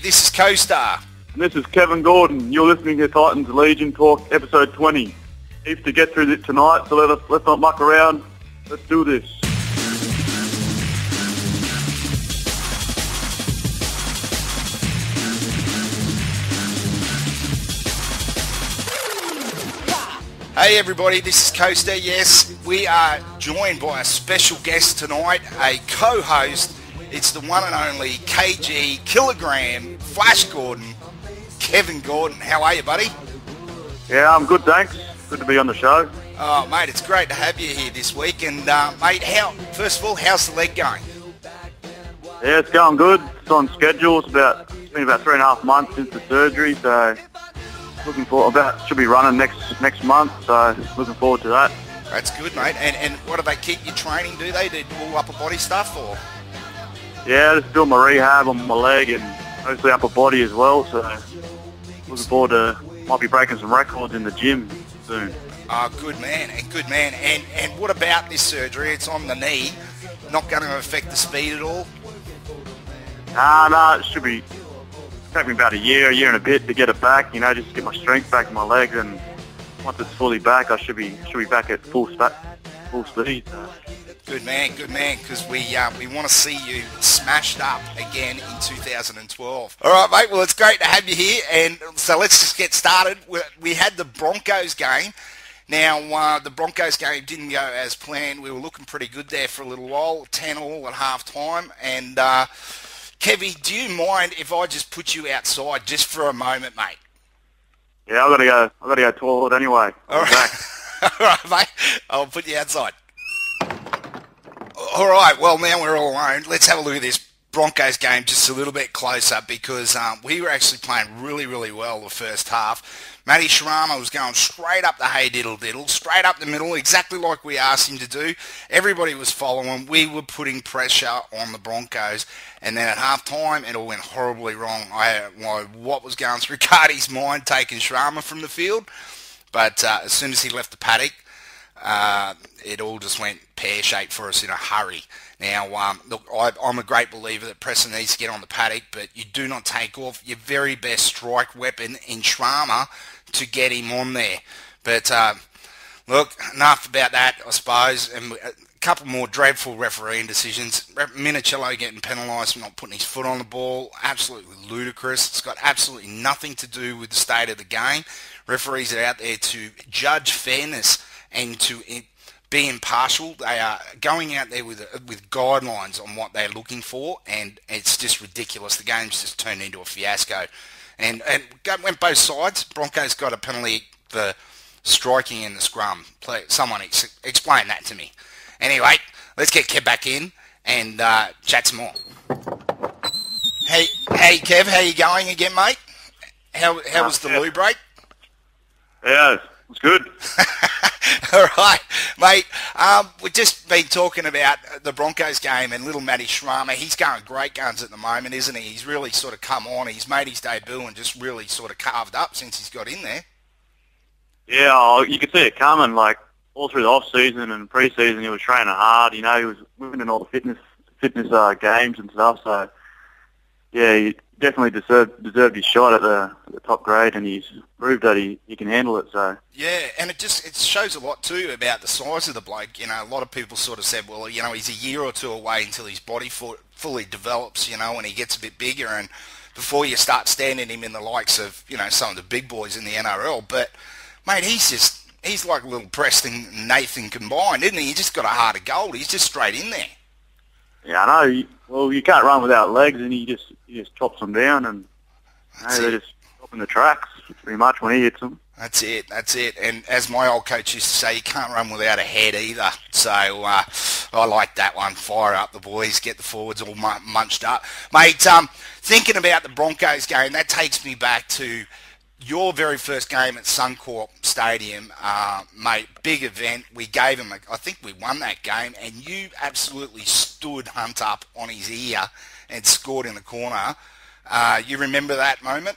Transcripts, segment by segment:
this is Co-Star. And this is Kevin Gordon. You're listening to Titans Legion Talk, episode 20. Heaps to get through tonight, so let's not muck around. Let's do this. Hey everybody, this is Co-Star. Yes, we are joined by a special guest tonight, a co-host. It's the one and only KG Kilogram Flash Gordon, Kevin Gordon. How are you, buddy? Yeah, I'm good, thanks. Good to be on the show. Oh, mate, it's great to have you here this week. And, mate, first of all, how's the leg going? Yeah, it's going good. It's on schedule. It's been about 3.5 months since the surgery, so should be running next month, so looking forward to that. That's good, mate. And what do they keep you training? Do they do all upper body stuff, or? Yeah, just doing my rehab on my leg and mostly upper body as well, so looking forward to might be breaking some records in the gym soon. Oh, good man, good man. And what about this surgery? It's on the knee. Not going to affect the speed at all? No, it should be take me about a year and a bit to get it back, just to get my strength back in my legs, and once it's fully back, I should be back at full speed. So. Good man, because we want to see you smashed up again in 2012. All right, mate, well, it's great to have you here, and so let's just get started. We had the Broncos game. Now, the Broncos game didn't go as planned. We were looking pretty good there for a little while, 10-all at half-time, and Kevy, do you mind if I just put you outside just for a moment, mate? Yeah, I gotta go toilet anyway. All right. All right, mate. I'll put you outside. All right, well, now we're all alone. Let's have a look at this Broncos game just a little bit closer, because we were actually playing really, really well the first half. Matty Sharama was going straight up the hey diddle diddle, straight up the middle, exactly like we asked him to do. Everybody was following. We were putting pressure on the Broncos. And then at half-time, it all went horribly wrong. What was going through Cardi's mind taking Sharama from the field? But as soon as he left the paddock, it all just went pear-shaped for us in a hurry. Now, look, I'm a great believer that Preston needs to get on the paddock, but you do not take off your very best strike weapon in Sharama to get him on there. But, look, enough about that, I suppose. And a couple more dreadful refereeing decisions. Minicello getting penalised for not putting his foot on the ball. Absolutely ludicrous. It's got absolutely nothing to do with the state of the game. Referees are out there to judge fairness and to be impartial. They are going out there with guidelines on what they're looking for, and it's just ridiculous. The game's just turned into a fiasco. And went both sides. Broncos got a penalty for striking in the scrum. Someone explain that to me. Anyway, let's get Kev back in and chat some more. Hey Kev, how you going again, mate? How was the loo break? Yeah, it's good. All right, mate. We've just been talking about the Broncos game and little Matty Sharama. He's going great guns at the moment, isn't he? He's really sort of come on. He's made his debut and just really sort of carved up since he's got in there. Yeah, you could see it coming. Like all through the off season and pre-season, he was training hard. He was winning all the fitness games and stuff. So yeah, he definitely deserved his shot at the top grade, and he's proved that he can handle it. So yeah, and it shows a lot too about the size of the bloke. A lot of people sort of said, well, he's a year or two away until his body fully develops, and he gets a bit bigger, and before you start standing him in the likes of some of the big boys in the NRL. But mate, he's like a little Preston and Nathan combined, isn't he? He just got a heart of gold. He's just straight in there. Yeah, I know. Well, you can't run without legs, and he just chops them down, and they're just stopping the tracks pretty much when he hits them. That's it. And as my old coach used to say, you can't run without a head either. So I like that one. Fire up the boys, get the forwards all munched up. Mate, thinking about the Broncos game, that takes me back to your very first game at Suncorp Stadium, mate. Big event. We gave him, I think we won that game, and you absolutely stood Hunt up on his ear and scored in the corner. You remember that moment?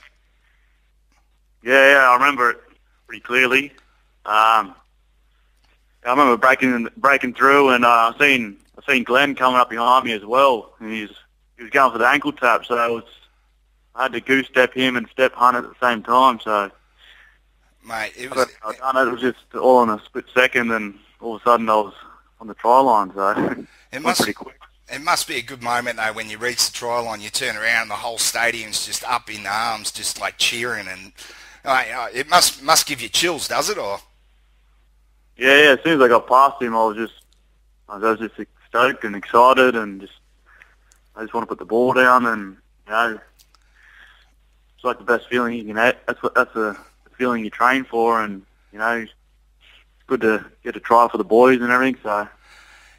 Yeah, I remember it pretty clearly. I remember breaking through, and I seen Glenn coming up behind me as well, and he was going for the ankle tap. So it was, I had to goose step him and step Hunt at the same time. So, Mate, it I was... don't know, it was just all in a split second, and all of a sudden I was on the try line. So It went pretty quick. It must be a good moment, though, when you reach the try line, you turn around and the whole stadium's just up in arms, just like cheering, and it must give you chills, does it? Or Yeah. As soon as I got past him, I was just stoked and excited, and I just want to put the ball down, and it's like the best feeling you can have. That's the feeling you train for, and it's good to get a try for the boys and everything. So.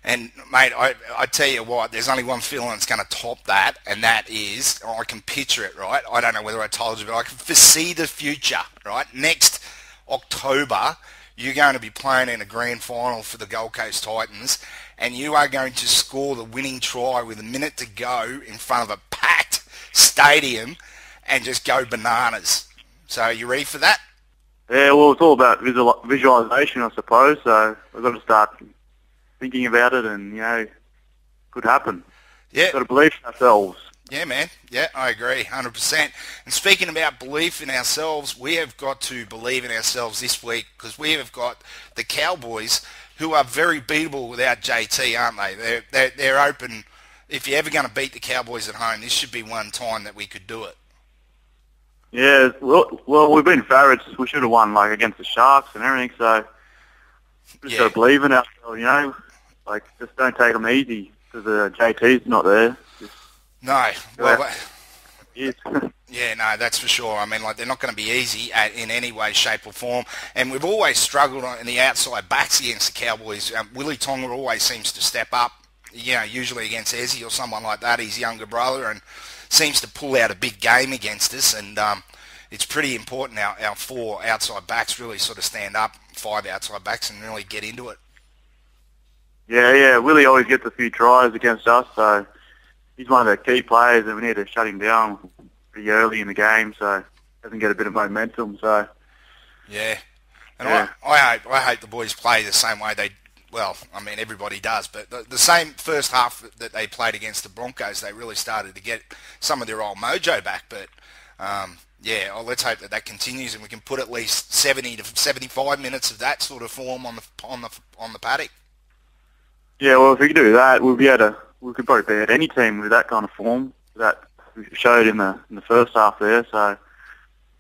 And, mate, I tell you what, there's only one feeling that's going to top that, and that is, I can picture it, right? I don't know whether I told you, but I can foresee the future, right? Next October, you're going to be playing in a grand final for the Gold Coast Titans, and you are going to score the winning try with a minute to go in front of a packed stadium and just go bananas. So are you ready for that? Yeah, well, it's all about visualization, I suppose, so we've got to start thinking about it, and could happen. Yeah. Got to believe in ourselves. Yeah, man. Yeah, I agree, 100%. And speaking about belief in ourselves, we have got to believe in ourselves this week, because we have got the Cowboys, who are very beatable without JT, aren't they? They're open. If you're ever going to beat the Cowboys at home, this should be one time that we could do it. Yeah, well, we've been favourites. We should have won against the Sharks and everything. So just got to believe in ourselves. Just don't take them easy because JT's not there. No, well, yes. Yeah, no, that's for sure. I mean, they're not going to be easy in any way, shape or form. And we've always struggled in the outside backs against the Cowboys. Willie Tonga always seems to step up, usually against Ezzy or someone like that, his younger brother, and seems to pull out a big game against us. And it's pretty important our 4 outside backs really sort of stand up, 5 outside backs, and really get into it. Yeah. Willie always gets a few tries against us, so he's one of the key players, and we need to shut him down pretty early in the game so he doesn't get a bit of momentum. So yeah, and yeah. I hope the boys play the same way they. Well, I mean everybody does, but the same first half that they played against the Broncos, they really started to get some of their old mojo back. But let's hope that continues, and we can put at least 70 to 75 minutes of that sort of form on the paddock. Yeah, well, if we could do that, we could probably beat any team with that kind of form that we showed in the first half there. So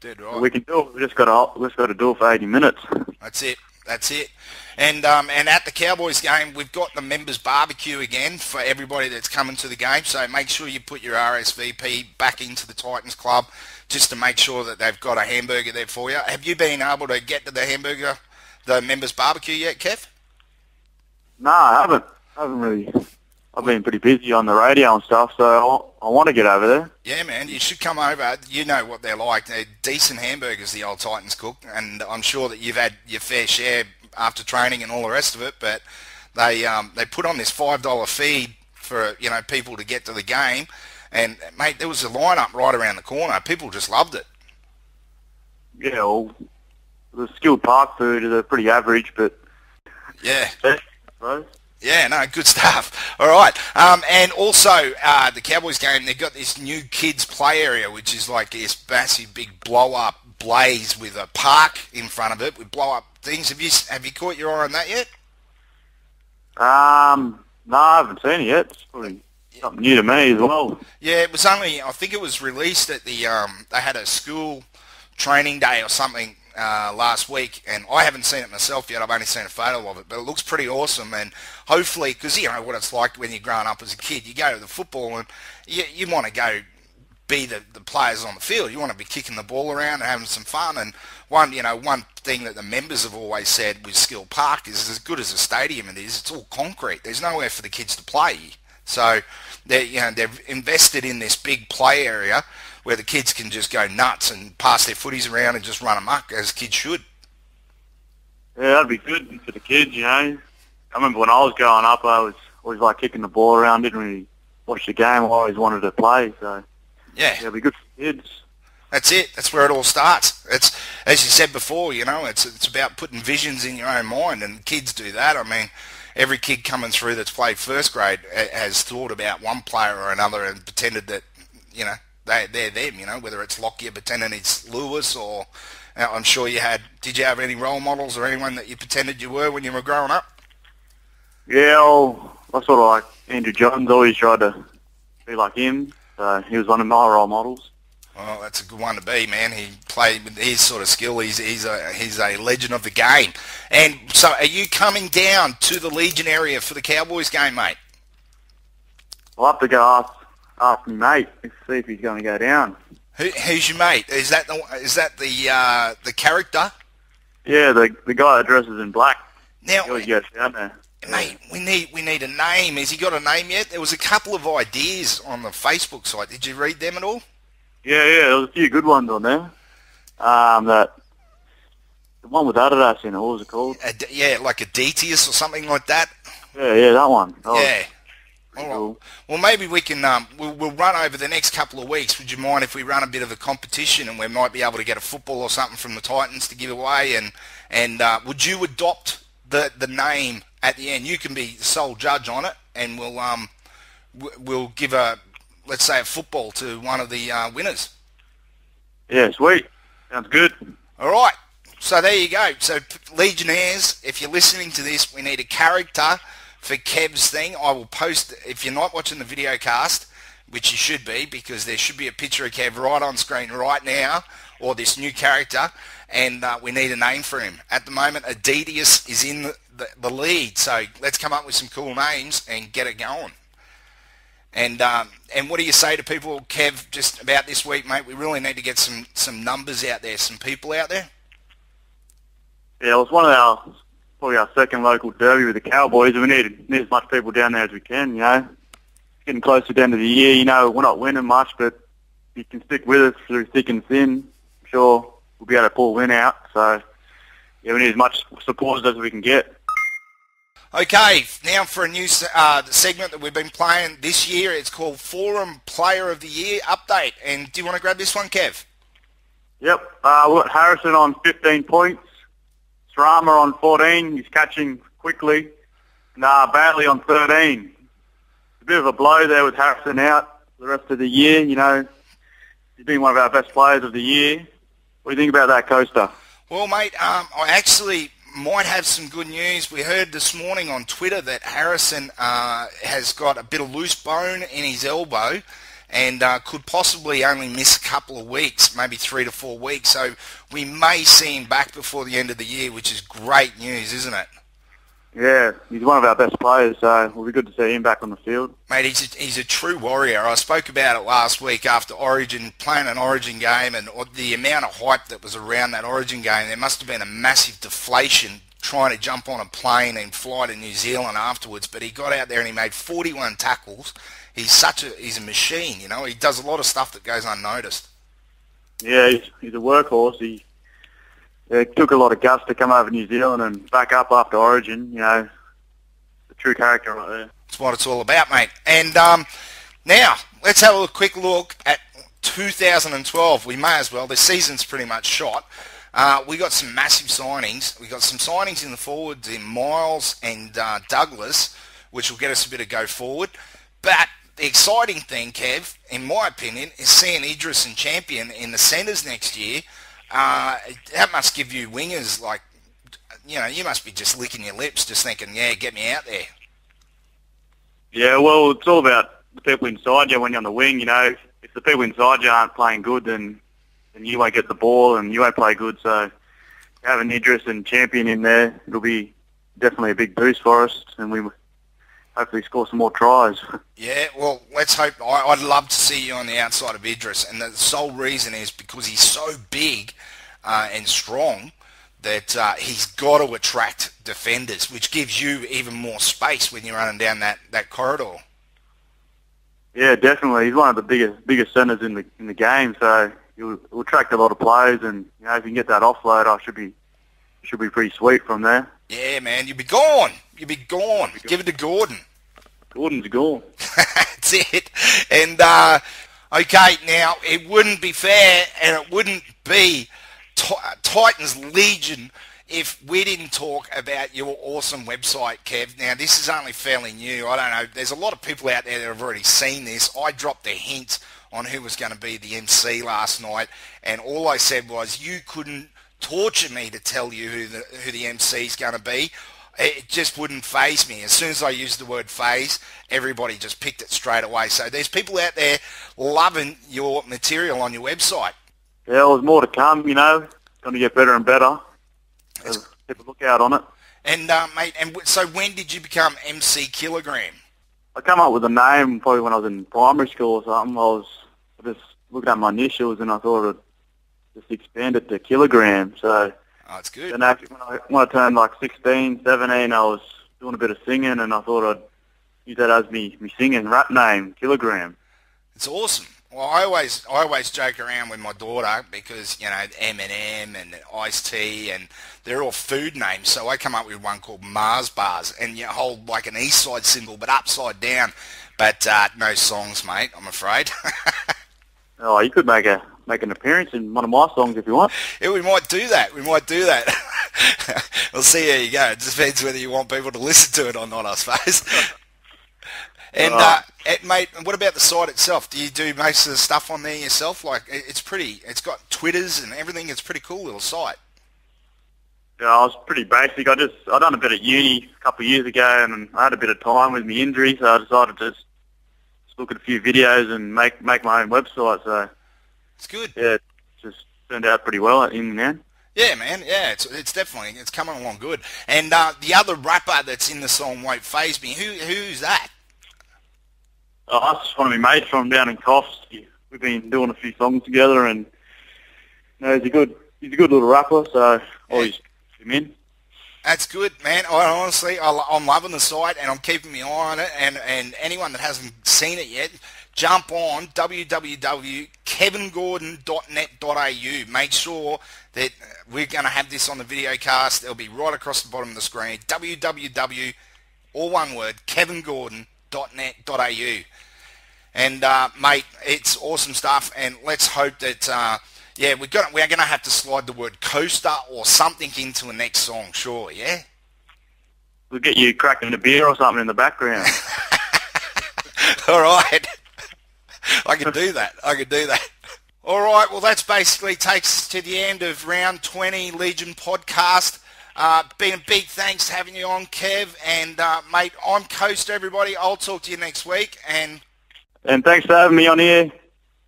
dead right. We can do it. We just got to do it for 80 minutes. That's it. And at the Cowboys game, we've got the members barbecue again for everybody that's coming to the game. So make sure you put your RSVP back into the Titans Club just to make sure that they've got a hamburger there for you. Have you been able to get to the members barbecue yet, Kev? No, I haven't. Really. I've been pretty busy on the radio and stuff, so I want to get over there. Yeah, man, you should come over. You know what they're like. They're decent hamburgers, the old Titans cook, and I'm sure that you've had your fair share after training and all the rest of it, but they put on this $5 feed for people to get to the game, and, mate, there was a line-up right around the corner. People just loved it. Yeah, well, the Skilled Park food is pretty average, but... Yeah. Right? Yeah, no, good stuff. All right. And also, the Cowboys game, they've got this new kids play area, which is like this massive big blow-up blaze with a park in front of it with blow-up things. Have you caught your eye on that yet? No, I haven't seen it yet. It's probably something new to me as well. Yeah, it was I think it was released at they had a school training day or something last week, and I haven't seen it myself yet. I've only seen a photo of it, but it looks pretty awesome. And hopefully, because you know what it's like when you're growing up as a kid, you go to the football and you want to go be the players on the field. You want to be kicking the ball around and having some fun. And one thing that the members have always said with Skill Park is, as good as a stadium it is, it's all concrete. There's nowhere for the kids to play. So they've invested in this big play area where the kids can just go nuts and pass their footies around and just run amok, as kids should. Yeah, that'd be good for the kids, I remember when I was growing up, I was always like kicking the ball around, didn't really watch the game, I always wanted to play, so yeah, it'd be good for kids. That's it. That's where it all starts. It's, as you said before, it's about putting visions in your own mind, and kids do that. I mean, every kid coming through that's played first grade has thought about one player or another and pretended that, they're them, you know, whether it's Lockyer pretending it's Lewis or I'm sure did you have any role models or anyone that you pretended you were when you were growing up? Yeah, well, I sort of like Andrew Johns, always tried to be like him. So he was one of my role models. Well, that's a good one to be, man. He played with his sort of skill. He's a legend of the game. And so are you coming down to the Legion area for the Cowboys game, mate? I'll have to go ask my mate to see if he's going to go down. Who's your mate? Is that the character? Yeah, the guy that dresses in black. Now, he always goes down there. Mate, we need a name. Has he got a name yet? There was a couple of ideas on the Facebook site. Did you read them at all? Yeah, there was a few good ones on there. The one with Adidas in it, what was it called? Yeah, like Aditius or something like that. Yeah, that one. Yeah. All right. Cool. Well, maybe we can. We'll run over the next couple of weeks. Would you mind if we run a bit of a competition and we might be able to get a football or something from the Titans to give away? And would you adopt the name at the end? You can be the sole judge on it, and we'll give let's say a football to one of the winners. Yeah, sweet. Sounds good. All right. So there you go. So Legionnaires, if you're listening to this, we need a character for Kev's thing. I will post, if you're not watching the video cast, which you should be, because there should be a picture of Kev right on screen right now, or this new character, and we need a name for him. At the moment, Adidas is in the lead, so let's come up with some cool names and get it going. And what do you say to people, Kev, just about this week, mate? We really need to get some numbers out there, some people out there. Yeah, it was probably our second local derby with the Cowboys, and we need as much people down there as we can, you know. Getting close to the end of the year, you know, we're not winning much, but if you can stick with us through thick and thin, I'm sure we'll be able to pull a win out. So, yeah, we need as much support as we can get. Okay, now for a new segment that we've been playing this year. It's called Forum Player of the Year Update. And do you want to grab this one, Kev? Yep. We've got Harrison on 15 points. Srama on 14. He's catching quickly. And Bailey on 13. A bit of a blow there with Harrison out the rest of the year. You know, he's been one of our best players of the year. What do you think about that, Coaster? Well, mate, I actually might have some good news. We heard this morning on Twitter that Harrison has got a bit of loose bone in his elbow and could possibly only miss a couple of weeks, maybe 3 to 4 weeks. So we may see him back before the end of the year, which is great news, isn't it? Yeah, he's one of our best players, so it'll be good to see him back on the field. Mate, he's a true warrior. I spoke about it last week after Origin, playing an Origin game, and the amount of hype that was around that Origin game. There must have been a massive deflation trying to jump on a plane and fly to New Zealand afterwards, but he got out there and he made 41 tackles. He's a machine, you know. He does a lot of stuff that goes unnoticed. Yeah, he's a workhorse. It took a lot of guts to come over New Zealand and back up after Origin, you know. A true character right there. That's what it's all about, mate. And now, let's have a quick look at 2012. We may as well. The season's pretty much shot. We got some massive signings. We got some signings in the forwards in Miles and Douglas, which will get us a bit of go forward. But the exciting thing, Kev, in my opinion, is seeing Idris and Champion in the centres next year. That must give you wingers, like, you know, you must be just licking your lips, just thinking, yeah, get me out there. Yeah, well, it's all about the people inside you when you're on the wing, you know. If the people inside you aren't playing good, then you won't get the ball and you won't play good. So having Idris and Champion in there, it'll be definitely a big boost for us, and we hopefully score some more tries. Yeah, well, let's hope. I'd love to see you on the outside of Idris, and the sole reason is because he's so big and strong that he's got to attract defenders, which gives you even more space when you're running down that corridor. Yeah, definitely. He's one of the biggest centres in the game, so he'll attract a lot of players, and you know, if you can get that offload, should be pretty sweet from there. Yeah, man, you'll be gone. You'll be gone. Give it to Gordon. Gordon's gone. That's it. And, okay, now, it wouldn't be fair and it wouldn't be Titans Legion if we didn't talk about your awesome website, Kev. Now, this is only fairly new. I don't know. There's a lot of people out there that have already seen this. I dropped a hint on who was going to be the MC last night, and all I said was, you couldn't torture me to tell you who the MC is going to be. It just wouldn't faze me. As soon as I used the word phase, everybody just picked it straight away. So there's people out there loving your material on your website. Yeah, well, there's more to come, you know. It's going to get better and better. So keep a look out on it. And, mate, so when did you become MC Kilogram? I came up with a name probably when I was in primary school or something. I was just looking at my initials and I thought I'd just expand it to Kilogram. So that's good. Then when I turned like 16, 17, I was doing a bit of singing and I thought I'd use that as me singing rap name, Kilogram. It's awesome. Well, I always joke around with my daughter because, you know, Eminem and Ice-T, and they're all food names. So I come up with one called Mars Bars, and you hold like an East Side single, but upside down. But no songs, mate, I'm afraid. Oh, you could make an appearance in one of my songs if you want. Yeah, we might do that. We'll see how you go. It depends whether you want people to listen to it or not, I suppose. And, mate, what about the site itself? Do you do most of the stuff on there yourself? Like, it's got Twitters and everything. It's a pretty cool little site. Yeah, I was pretty basic. I done a bit at uni a couple of years ago, and I had a bit of time with my injury, so I decided to just look at a few videos and make my own website. So it's good. Yeah, it just turned out pretty well in the end. Yeah, man. Yeah, it's definitely coming along good. And the other rapper that's in the song Won't Faze Me. Who's that? Oh, that's one of my mates from down in Coffs. We've been doing a few songs together, and you know, he's a good little rapper. So always keep him in. That's good, man. Honestly, I'm loving the site, and I'm keeping my eye on it. And anyone that hasn't seen it yet, jump on www.kevingordon.net.au. Make sure that we're going to have this on the videocast. It'll be right across the bottom of the screen. www, all one word, kevingordon.net.au. And mate, it's awesome stuff, and let's hope that we're going to have to slide the word coaster or something into the next song, sure, yeah? We'll get you cracking a beer or something in the background. All right. I can do that. All right, well, that's basically takes us to the end of round 20 Legion podcast. Been a big thanks having you on, Kev, and mate, I'm Coaster, everybody. I'll talk to you next week, and thanks for having me on here.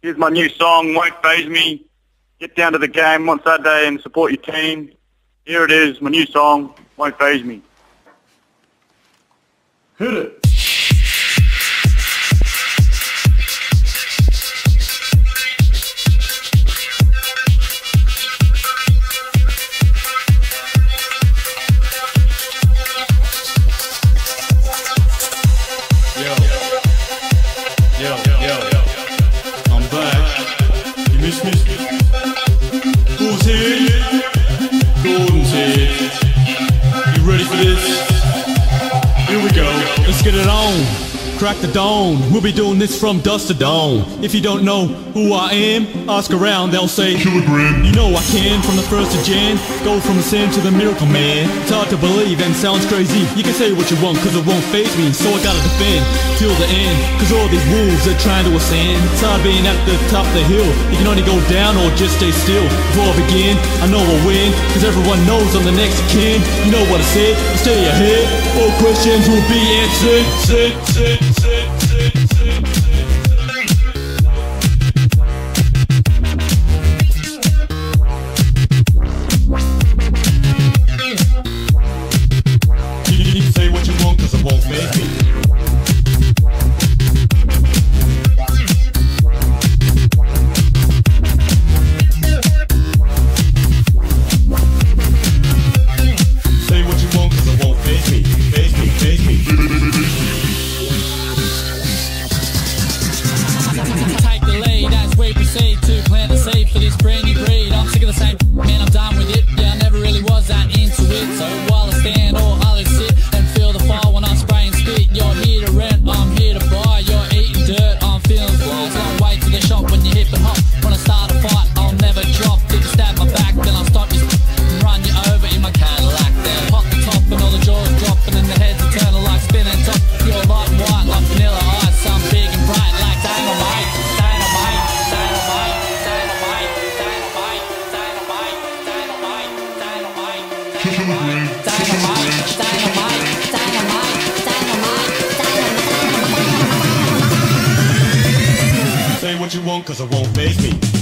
Here's my new song, Won't Faze Me. Get down to the game on Saturday and support your team. Here it is, my new song, Won't Faze Me. Hit it. I'm back. You miss me? Who's here? Gordon's here. You ready for this? Here we go. Let's get it on. Crack the dawn. We'll be doing this from dusk to dawn. If you don't know who I am, ask around, they'll say Kilogram. You know I can, from the 1st of Jan, go from the sin to the miracle man. It's hard to believe and sounds crazy. You can say what you want cause it won't faze me. So I gotta defend till the end, cause all these wolves are trying to ascend. It's hard being at the top of the hill. You can only go down or just stay still. Before I begin, I know I'll win, cause everyone knows I'm the next king. You know what I said, stay ahead. All questions will be answered. You can say what you want cause it won't faze me. Say what you want cause it won't faze me. Faze me. what you want, cause it won't faze me.